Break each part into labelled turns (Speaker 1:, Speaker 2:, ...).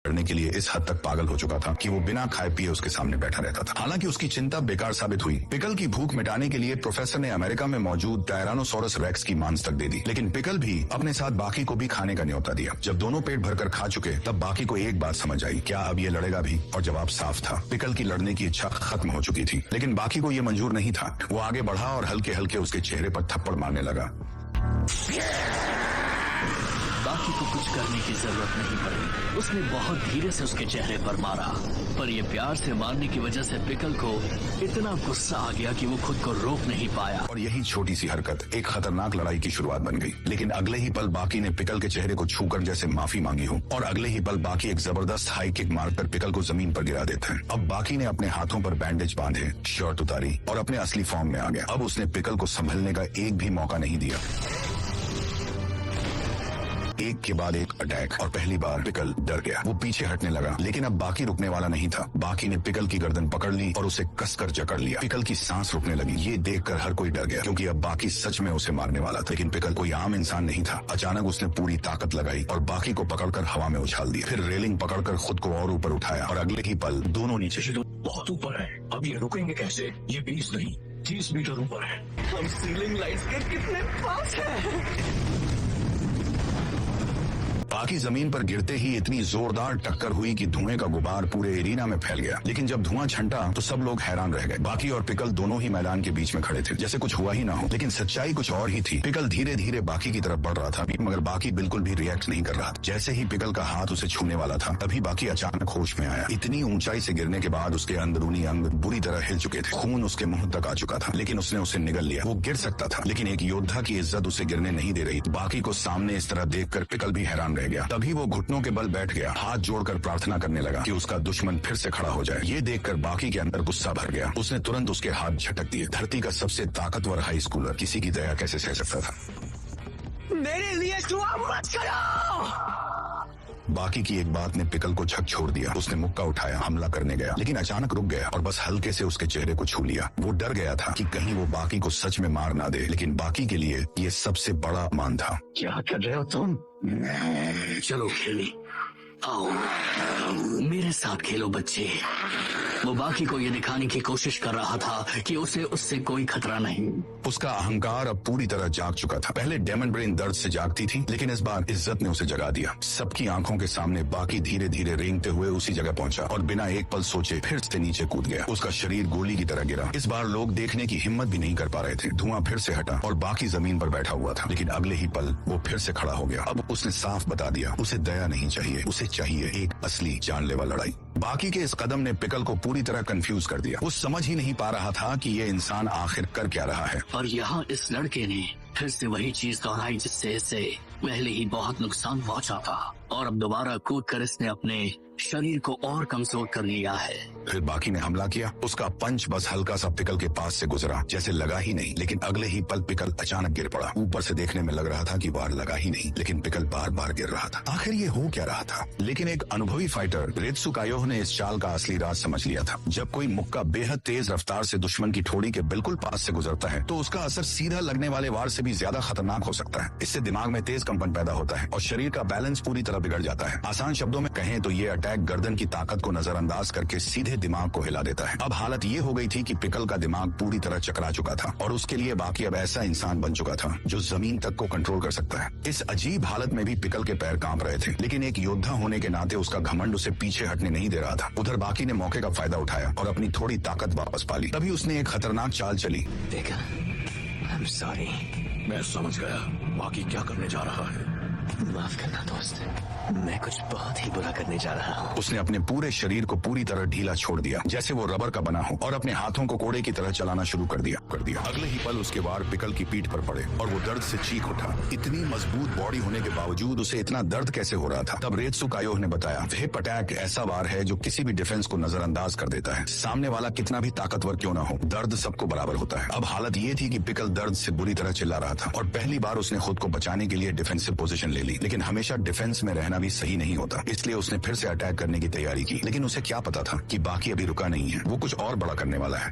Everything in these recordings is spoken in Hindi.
Speaker 1: करने के लिए इस हद तक पागल हो चुका था कि वो बिना खाए पिए उसके सामने बैठा रहता था। हालांकि उसकी चिंता बेकार साबित हुई। पिकल की भूख मिटाने के लिए प्रोफेसर ने अमेरिका में मौजूद टायरानोसोरस रेक्स की मांस तक दे दी, लेकिन पिकल भी अपने साथ बाकी को भी खाने का न्योता दिया। जब दोनों पेट भरकर खा चुके तब बाकी को एक बात समझ आई, क्या अब ये लड़ेगा भी? और जवाब साफ था, पिकल की लड़ने की इच्छा खत्म हो चुकी थी। लेकिन बाकी को ये मंजूर नहीं था। वो आगे बढ़ा और हल्के हल्के उसके चेहरे पर थप्पड़ मारने लगा।
Speaker 2: बाकी को कुछ करने की जरूरत नहीं पड़ी। उसने बहुत धीरे से उसके चेहरे पर मारा, पर यह प्यार से मारने की वजह से पिकल को इतना गुस्सा आ गया कि वो खुद को रोक नहीं पाया।
Speaker 1: और यही छोटी सी हरकत एक खतरनाक लड़ाई की शुरुआत बन गई। लेकिन अगले ही पल बाकी ने पिकल के चेहरे को छूकर जैसे माफी मांगी हो, और अगले ही पल बाकी एक जबरदस्त हाई किक मारकर पिकल को जमीन पर गिरा देता है। अब बाकी ने अपने हाथों पर बैंडेज बांधे, शर्ट उतारी और अपने असली फॉर्म में आ गया। अब उसने पिकल को संभलने का एक भी मौका नहीं दिया। एक के बाद एक अटैक, और पहली बार पिकल डर गया। वो पीछे हटने लगा, लेकिन अब बाकी रुकने वाला नहीं था। बाकी ने पिकल की गर्दन पकड़ ली और उसे कसकर जकड़ लिया। पिकल की सांस रुकने लगी। ये देखकर हर कोई डर गया, क्योंकि अब बाकी सच में उसे मारने वाला था। लेकिन पिकल कोई आम इंसान नहीं था। अचानक उसने पूरी ताकत लगाई और बाकी को पकड़कर हवा में उछाल दिया। फिर रेलिंग पकड़कर खुद को और ऊपर उठाया, और अगले ही पल दोनों नीचे।
Speaker 3: बहुत ऊपर है, अब ये रुकेंगे कैसे? ये 20 नहीं 30 मीटर ऊपर है।
Speaker 2: हम सीलिंग लाइट्स के कितने पास हैं?
Speaker 1: बाकी जमीन पर गिरते ही इतनी जोरदार टक्कर हुई कि धुएं का गुबार पूरे एरिना में फैल गया। लेकिन जब धुआं छंटा तो सब लोग हैरान रह गए। बाकी और पिकल दोनों ही मैदान के बीच में खड़े थे, जैसे कुछ हुआ ही ना हो। लेकिन सच्चाई कुछ और ही थी। पिकल धीरे धीरे बाकी की तरफ बढ़ रहा था, मगर बाकी बिल्कुल भी रिएक्ट नहीं कर रहा था। जैसे ही पिकल का हाथ उसे छूने वाला था, तभी बाकी अचानक होश में आया। इतनी ऊंचाई से गिरने के बाद उसके अंदरूनी अंग बुरी तरह हिल चुके थे। खून उसके मुंह तक आ चुका था, लेकिन उसने उसे निगल लिया। वो गिर सकता था, लेकिन एक योद्धा की इज्जत उसे गिरने नहीं दे रही। बाकी को सामने इस तरह देखकर पिकल भी हैरान रह गया। तभी वो घुटनों के बल बैठ गया, हाथ जोड़कर प्रार्थना करने लगा कि उसका दुश्मन फिर से खड़ा हो जाए। ये देखकर बाकी के अंदर गुस्सा भर गया। उसने तुरंत उसके हाथ झटक दिए। धरती का सबसे ताकतवर हाई स्कूलर किसी की दया कैसे सह सकता था?
Speaker 2: मेरे लिए दुआ मत करो।
Speaker 1: बाकी की एक बात ने पिकल को झक छोड़ दिया। उसने मुक्का उठाया, हमला करने गया, लेकिन अचानक रुक गया और बस हल्के से उसके चेहरे को छू लिया। वो डर गया था कि कहीं वो बाकी को सच में मार ना दे, लेकिन बाकी के लिए ये सबसे बड़ा अपमान था।
Speaker 2: क्या कर रहे हो तुम? चलो खेली, आओ मेरे साथ खेलो बच्चे। वो बाकी को ये दिखाने की कोशिश कर रहा था कि उसे उससे कोई खतरा नहीं।
Speaker 1: उसका अहंकार अब पूरी तरह जाग चुका था। पहले डेमन ब्रेन दर्द से जागती थी, लेकिन इस बार इज्जत ने उसे जगा दिया। सबकी आंखों के सामने बाकी धीरे धीरे रेंगते हुए उसी जगह पहुंचा और बिना एक पल सोचे फिर से नीचे कूद गया। उसका शरीर गोली की तरह गिरा। इस बार लोग देखने की हिम्मत भी नहीं कर पा रहे थे। धुआं फिर से हटा और बाकी जमीन पर बैठा हुआ था, लेकिन अगले ही पल वो फिर से खड़ा हो गया। अब उसने साफ बता दिया, उसे दया नहीं चाहिए, उसे चाहिए एक असली जानलेवा लड़ाई। बाकी के इस कदम ने पिकल को पूरी तरह कंफ्यूज कर दिया। वो समझ ही नहीं पा रहा था कि ये इंसान आखिर कर क्या रहा है।
Speaker 2: और यहाँ इस लड़के ने फिर से वही चीज दोहराई जिससे इसे पहले ही बहुत नुकसान पहुंचा था, और अब दोबारा कूद कर इसने अपने शरीर को और कमजोर कर लिया है।
Speaker 1: फिर बाकी ने हमला किया। उसका पंच बस हल्का सा पिकल के पास से गुजरा, जैसे लगा ही नहीं। लेकिन अगले ही पल पिकल अचानक गिर पड़ा। ऊपर से देखने में लग रहा था कि वार लगा ही नहीं, लेकिन पिकल बार बार गिर रहा था। आखिर ये हो क्या रहा था? लेकिन एक अनुभवी फाइटर रेत्सुकायो ने इस चाल का असली राज समझ लिया था। जब कोई मुक्का बेहद तेज रफ्तार से दुश्मन की ठोड़ी के बिल्कुल पास से गुजरता है, तो उसका असर सीधा लगने वाले वार से भी ज्यादा खतरनाक हो सकता है। इससे दिमाग में तेज कंपन पैदा होता है और शरीर का बैलेंस पूरी तरह बिगड़ जाता है। आसान शब्दों में कहें तो ये अटैक गर्दन की ताकत को नजरअंदाज करके सीधे दिमाग को हिला देता है। अब हालत ये हो गई थी कि पिकल का दिमाग पूरी तरह चकरा चुका था, और उसके लिए बाकी अब ऐसा इंसान बन चुका था जो जमीन तक को कंट्रोल कर सकता है। इस अजीब हालत में भी पिकल के पैर कांप रहे थे, लेकिन एक योद्धा होने के नाते उसका घमंड उसे पीछे हटने नहीं दे रहा था। उधर बाकी ने मौके का फायदा उठाया और अपनी थोड़ी ताकत वापस पा ली। तभी उसने एक खतरनाक चाल चली।
Speaker 2: देखा, I'm sorry।
Speaker 3: मैं समझ गया बाकी क्या करने जा रहा है।
Speaker 2: माफ करना दोस्त, मैं कुछ बहुत ही बुरा करने जा रहा हूँ।
Speaker 1: उसने अपने पूरे शरीर को पूरी तरह ढीला छोड़ दिया, जैसे वो रबर का बना हो, और अपने हाथों को कोड़े की तरह चलाना शुरू कर दिया। अगले ही पल उसके वार पिकल की पीठ पर पड़े और वो दर्द से चीख उठा। इतनी मजबूत बॉडी होने के बावजूद उसे इतना दर्द कैसे हो रहा था? तब रेत्सुकायो ने बताया, हिप अटैक ऐसा वार है जो किसी भी डिफेंस को नजरअंदाज कर देता है। सामने वाला कितना भी ताकतवर क्यों ना हो, दर्द सबको बराबर होता है। अब हालत ये थी कि पिकल दर्द से बुरी तरह चिल्ला रहा था, और पहली बार उसने खुद को बचाने के लिए डिफेंसिव पोजीशन ले ली। लेकिन हमेशा डिफेंस में रहना भी सही नहीं होता, इसलिए उसने फिर से अटैक करने की तैयारी की। लेकिन उसे क्या पता था कि बाकी अभी रुका नहीं है, वो कुछ और बड़ा करने वाला है।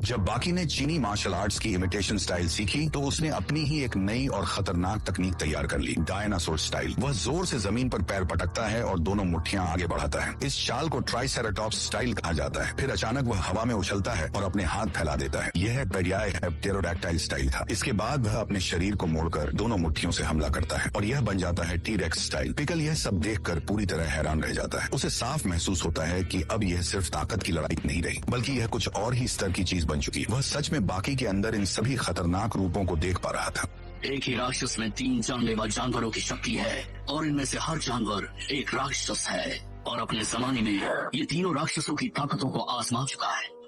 Speaker 1: जब बाकी ने चीनी मार्शल आर्ट्स की इमिटेशन स्टाइल सीखी तो उसने अपनी ही एक नई और खतरनाक तकनीक तैयार कर ली, डायनासोर स्टाइल। वह जोर से जमीन पर पैर पटकता है और दोनों मुट्ठियां आगे बढ़ाता है। इस चाल को ट्राइसेराटॉप्स स्टाइल कहा जाता है। फिर अचानक वह हवा में उछलता है और अपने हाथ फैला देता है। यह पर्याय है प्टेरोडैक्टाइल स्टाइल था। इसके बाद वह अपने शरीर को मोड़कर दोनों मुट्ठियों से हमला करता है और यह बन जाता है टी-रेक्स स्टाइल। पिकल यह सब देखकर पूरी तरह हैरान रह जाता है। उसे साफ महसूस होता है कि अब यह सिर्फ ताकत की लड़ाई नहीं रही, बल्कि यह कुछ और ही स्तर की चीज बन चुकी है। वह सच में बाकी के अंदर इन सभी खतरनाक रूपों को देख पा रहा था।
Speaker 2: एक ही राक्षस में 3 जानलेवा जानवरों की शक्ति है और इनमें से हर जानवर एक राक्षस है और अपने जमाने में ये तीनों राक्षसों की ताकतों को आजमा चुका है।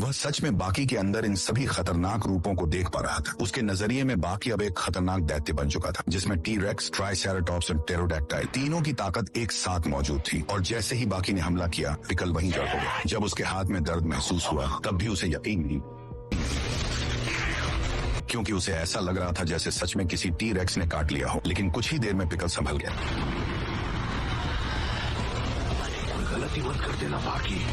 Speaker 1: वह सच में बाकी के अंदर इन सभी खतरनाक रूपों को देख पा रहा था। उसके नजरिए में बाकी अब एक खतरनाक दैत्य बन चुका था, जिसमें टी-रेक्स, ट्राइसेराटॉप्स और टेरोडैक्टाइल तीनों की ताकत एक साथ मौजूद थी। और जैसे ही बाकी ने हमला किया, पिकल वहीं जड़ हो गया। जब उसके हाथ में दर्द महसूस हुआ तब भी उसे यकीन नहीं, क्योंकि उसे ऐसा लग रहा था जैसे सच में किसी टी-रेक्स ने काट लिया हो। लेकिन कुछ ही देर में पिकल संभल गया।
Speaker 3: गलती मत कर देना बाकी।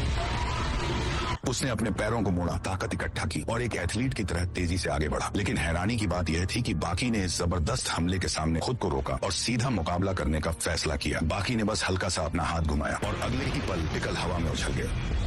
Speaker 1: उसने अपने पैरों को मोड़ा, ताकत इकट्ठा की और एक एथलीट की तरह तेजी से आगे बढ़ा। लेकिन हैरानी की बात यह थी कि बाकी ने इस जबरदस्त हमले के सामने खुद को रोका और सीधा मुकाबला करने का फैसला किया। बाकी ने बस हल्का सा अपना हाथ घुमाया और अगले ही पल पिकल हवा में उछल गया।